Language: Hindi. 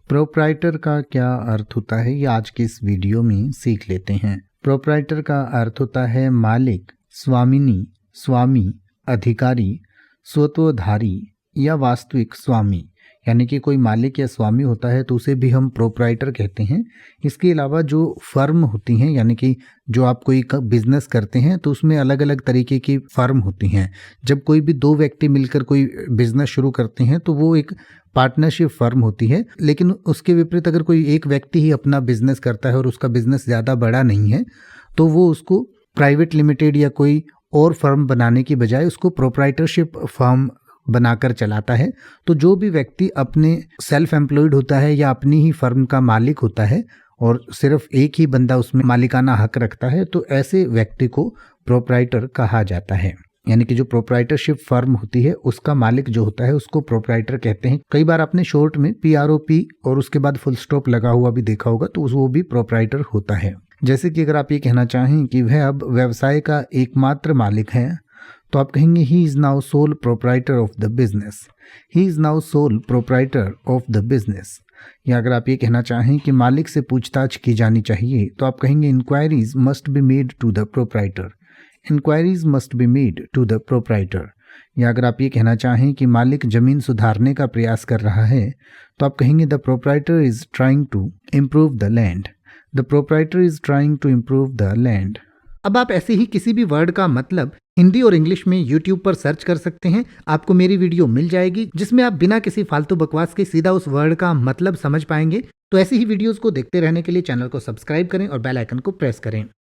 प्रोप्राइटर का क्या अर्थ होता है, ये आज के इस वीडियो में सीख लेते हैं। प्रोप्राइटर का अर्थ होता है मालिक, स्वामिनी, स्वामी, अधिकारी, स्वत्वधारी या वास्तविक स्वामी। यानी कि कोई मालिक या स्वामी होता है तो उसे भी हम प्रोप्राइटर कहते हैं। इसके अलावा जो फर्म होती हैं, यानी कि जो आप कोई बिजनेस करते हैं तो उसमें अलग अलग तरीके की फर्म होती हैं। जब कोई भी दो व्यक्ति मिलकर कोई बिजनेस शुरू करते हैं तो वो एक पार्टनरशिप फर्म होती है। लेकिन उसके विपरीत अगर कोई एक व्यक्ति ही अपना बिजनेस करता है और उसका बिजनेस ज़्यादा बड़ा नहीं है तो वो उसको प्राइवेट लिमिटेड या कोई और फर्म बनाने की बजाय उसको प्रोप्राइटरशिप फर्म बनाकर चलाता है। तो जो भी व्यक्ति अपने सेल्फ एम्प्लॉयड होता है या अपनी ही फर्म का मालिक होता है और सिर्फ एक ही बंदा उसमें मालिकाना हक रखता है तो ऐसे व्यक्ति को प्रोप्राइटर कहा जाता है। यानी कि जो प्रोप्राइटरशिप फर्म होती है उसका मालिक जो होता है उसको प्रोप्राइटर कहते हैं। कई बार आपने शॉर्ट में PROP और उसके बाद फुल स्टॉप लगा हुआ भी देखा होगा, तो वो भी प्रोप्राइटर होता है। जैसे कि अगर आप ये कहना चाहें कि वह अब व्यवसाय का एकमात्र मालिक है तो आप कहेंगे he is now sole proprietor of the business. He is now sole proprietor of the business. या अगर आप ये कहना चाहें कि मालिक से पूछताछ की जानी चाहिए तो आप कहेंगे enquiries must be made to the proprietor. Enquiries must be made to the proprietor. या अगर आप ये कहना चाहें कि मालिक जमीन सुधारने का प्रयास कर रहा है तो आप कहेंगे the proprietor is trying to improve the land. The proprietor is trying to improve the land. अब आप ऐसे ही किसी भी वर्ड का मतलब हिंदी और इंग्लिश में YouTube पर सर्च कर सकते हैं। आपको मेरी वीडियो मिल जाएगी जिसमें आप बिना किसी फालतू बकवास के सीधा उस वर्ड का मतलब समझ पाएंगे। तो ऐसी ही वीडियोस को देखते रहने के लिए चैनल को सब्सक्राइब करें और बेल आइकन को प्रेस करें।